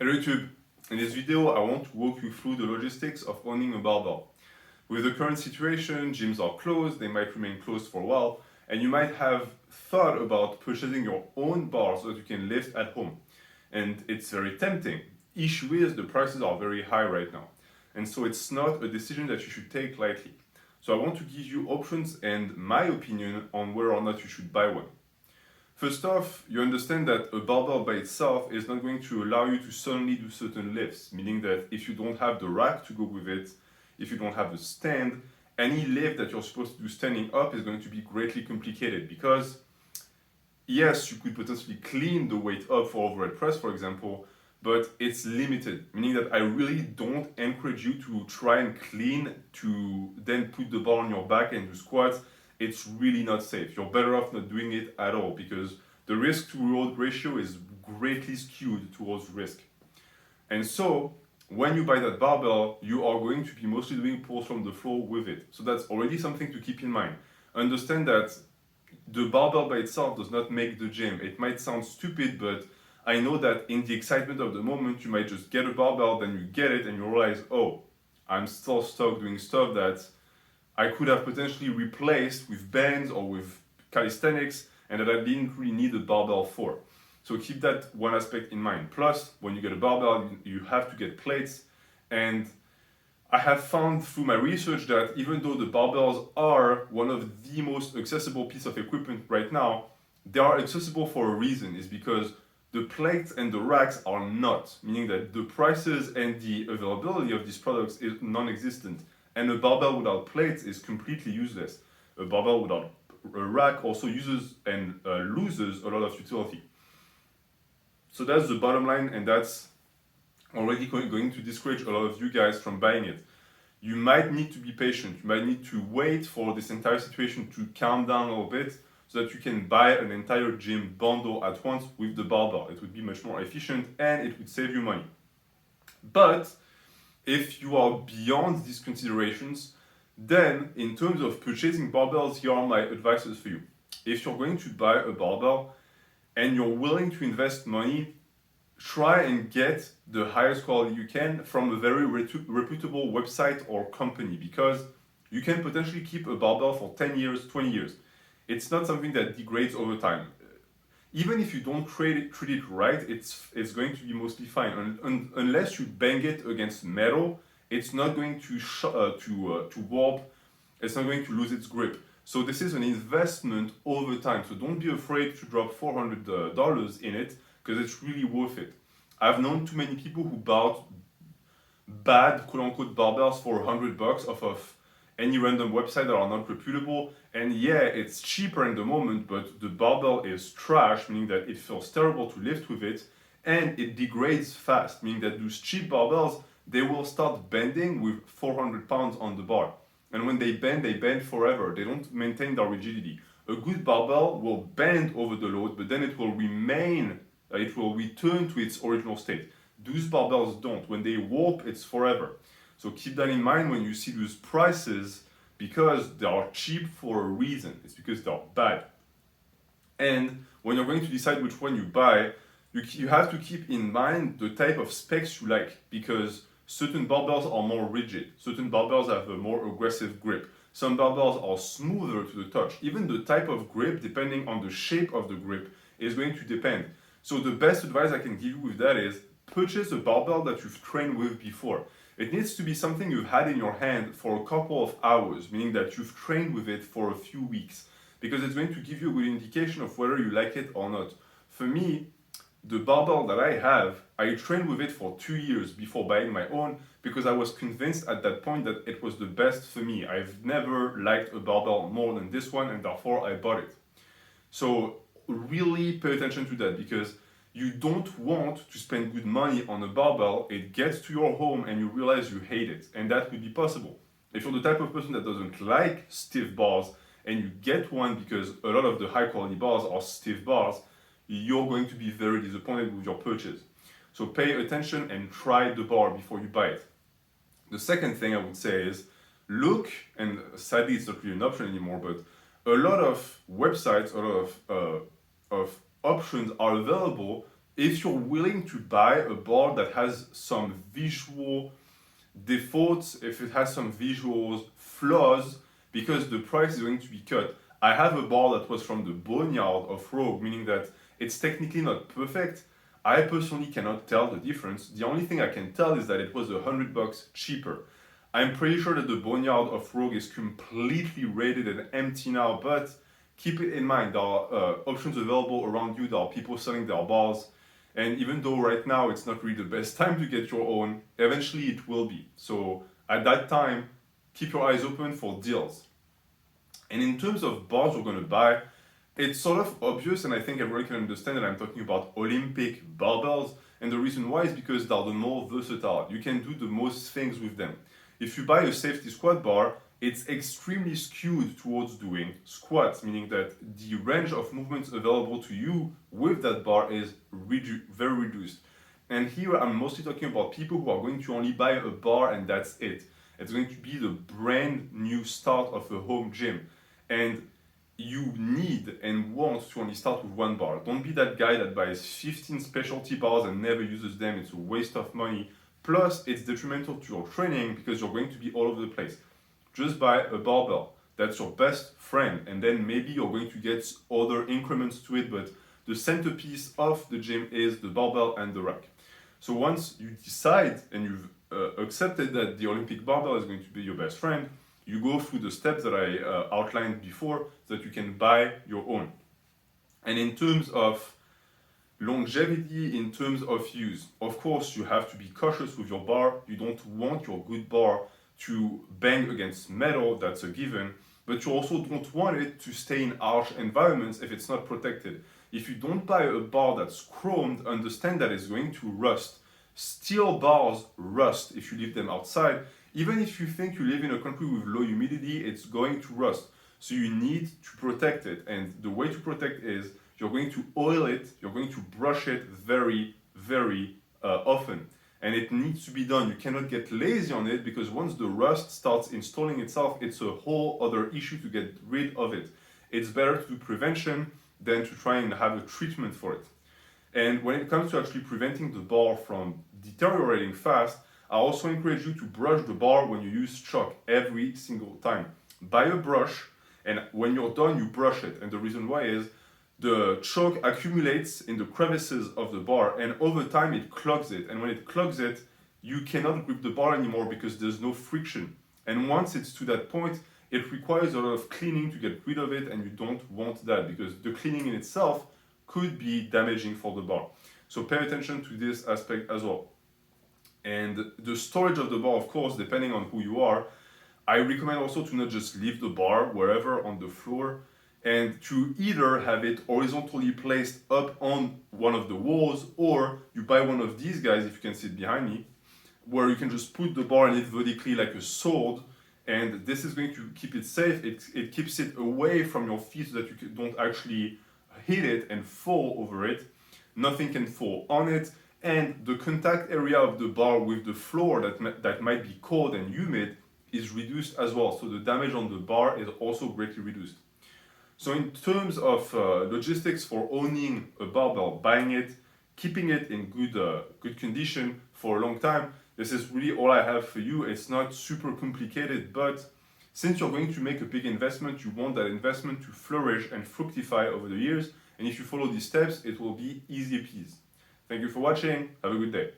Hello YouTube, in this video I want to walk you through the logistics of owning a barbell. With the current situation, gyms are closed, they might remain closed for a while, and you might have thought about purchasing your own bar so that you can lift at home. And it's very tempting. Issue is the prices are very high right now, and so it's not a decision that you should take lightly. So I want to give you options and my opinion on whether or not you should buy one. First off, you understand that a barbell by itself is not going to allow you to suddenly do certain lifts, meaning that if you don't have the rack to go with it, if you don't have the stand, any lift that you're supposed to do standing up is going to be greatly complicated because, yes, you could potentially clean the weight up for overhead press, for example, but it's limited, meaning that I really don't encourage you to try and clean to then put the bar on your back and do squats. It's really not safe. You're better off not doing it at all because the risk to reward ratio is greatly skewed towards risk. And so when you buy that barbell, you are going to be mostly doing pulls from the floor with it. So that's already something to keep in mind. Understand that the barbell by itself does not make the gym. It might sound stupid, but I know that in the excitement of the moment, you might just get a barbell, then you get it and you realize, oh, I'm still stuck doing stuff that I could have potentially replaced with bands or with calisthenics and that I didn't really need a barbell for. So keep that one aspect in mind. Plus, when you get a barbell, you have to get plates. And I have found through my research that even though the barbells are one of the most accessible piece of equipment right now, they are accessible for a reason. It's because the plates and the racks are not, meaning that the prices and the availability of these products is non-existent. And a barbell without plates is completely useless. A barbell without a rack also uses and loses a lot of utility. So that's the bottom line, and that's already going to discourage a lot of you guys from buying it. You might need to be patient. You might need to wait for this entire situation to calm down a little bit so that you can buy an entire gym bundle at once with the barbell. It would be much more efficient and it would save you money. But if you are beyond these considerations, then in terms of purchasing barbells, here are my advices for you. If you're going to buy a barbell and you're willing to invest money, try and get the highest quality you can from a very reputable website or company because you can potentially keep a barbell for 10 years, 20 years. It's not something that degrades over time. Even if you don't treat it right, it's going to be mostly fine. Unless you bang it against metal, it's not going to warp. It's not going to lose its grip. So this is an investment over time. So don't be afraid to drop $400 in it because it's really worth it. I've known too many people who bought bad quote-unquote barbells for $100 off of any random website that are not reputable. And yeah, it's cheaper in the moment, but the barbell is trash, meaning that it feels terrible to lift with it, and it degrades fast, meaning that those cheap barbells, they will start bending with 400 pounds on the bar. And when they bend forever. They don't maintain their rigidity. A good barbell will bend over the load, but then it will return to its original state. Those barbells don't. When they warp, it's forever. So keep that in mind when you see those prices because they are cheap for a reason. It's because they're bad. And when you're going to decide which one you buy, you have to keep in mind the type of specs you like because certain barbells are more rigid. Certain barbells have a more aggressive grip. Some barbells are smoother to the touch. Even the type of grip, depending on the shape of the grip, is going to depend. So the best advice I can give you with that is purchase a barbell that you've trained with before. It needs to be something you've had in your hand for a couple of hours, meaning that you've trained with it for a few weeks, because it's going to give you a good indication of whether you like it or not. For me, the barbell that I have, I trained with it for 2 years before buying my own because I was convinced at that point that it was the best for me. I've never liked a barbell more than this one and therefore I bought it. So really pay attention to that because you don't want to spend good money on a barbell, it gets to your home and you realize you hate it, and that could be possible. If you're the type of person that doesn't like stiff bars and you get one because a lot of the high quality bars are stiff bars, you're going to be very disappointed with your purchase. So pay attention and try the bar before you buy it. The second thing I would say is look, and sadly it's not really an option anymore, but a lot of websites, a lot of options are available if you're willing to buy a bar that has some visual defaults, if it has some visuals flaws, because the price is going to be cut. I have a bar that was from the Boneyard of Rogue, meaning that it's technically not perfect. I personally cannot tell the difference. The only thing I can tell is that it was $100 cheaper. I'm pretty sure that the Boneyard of Rogue is completely rated and empty now, but keep it in mind, there are options available around you. There are people selling their bars. And even though right now it's not really the best time to get your own, eventually it will be. So at that time, keep your eyes open for deals. And in terms of bars you're going to buy, it's sort of obvious, and I think everyone can understand that I'm talking about Olympic barbells. And the reason why is because they're the more versatile. You can do the most things with them. If you buy a safety squat bar, it's extremely skewed towards doing squats, meaning that the range of movements available to you with that bar is very reduced. And here I'm mostly talking about people who are going to only buy a bar and that's it. It's going to be the brand new start of a home gym. And you need and want to only start with one bar. Don't be that guy that buys 15 specialty bars and never uses them. It's a waste of money. Plus, it's detrimental to your training because you're going to be all over the place. Just buy a barbell. That's your best friend. And then maybe you're going to get other increments to it, but the centerpiece of the gym is the barbell and the rack. So once you decide and you've accepted that the Olympic barbell is going to be your best friend, you go through the steps that I outlined before so that you can buy your own. And in terms of longevity, in terms of use, of course, you have to be cautious with your bar. You don't want your good bar to bang against metal, that's a given, but you also don't want it to stay in harsh environments if it's not protected. If you don't buy a bar that's chromed, understand that it's going to rust. Steel bars rust if you leave them outside. Even if you think you live in a country with low humidity, it's going to rust. So you need to protect it. And the way to protect is you're going to oil it, you're going to brush it very, very often. And it needs to be done. You cannot get lazy on it because once the rust starts installing itself, it's a whole other issue to get rid of it. It's better to do prevention than to try and have a treatment for it. And when it comes to actually preventing the bar from deteriorating fast, I also encourage you to brush the bar when you use chalk every single time. Buy a brush, and when you're done, you brush it. And the reason why is the chalk accumulates in the crevices of the bar, and over time it clogs it. And when it clogs it, you cannot grip the bar anymore because there's no friction. And once it's to that point, it requires a lot of cleaning to get rid of it, and you don't want that because the cleaning in itself could be damaging for the bar. So pay attention to this aspect as well. And the storage of the bar, of course, depending on who you are, I recommend also to not just leave the bar wherever on the floor, and to either have it horizontally placed up on one of the walls, or you buy one of these guys, if you can see it behind me, where you can just put the bar in it vertically like a sword, and this is going to keep it safe. It keeps it away from your feet so that you don't actually hit it and fall over it. Nothing can fall on it, and the contact area of the bar with the floor that might be cold and humid is reduced as well. So the damage on the bar is also greatly reduced. So in terms of logistics for owning a barbell, buying it, keeping it in good condition for a long time, this is really all I have for you. It's not super complicated, but since you're going to make a big investment, you want that investment to flourish and fructify over the years. And if you follow these steps, it will be easy peasy. Thank you for watching. Have a good day.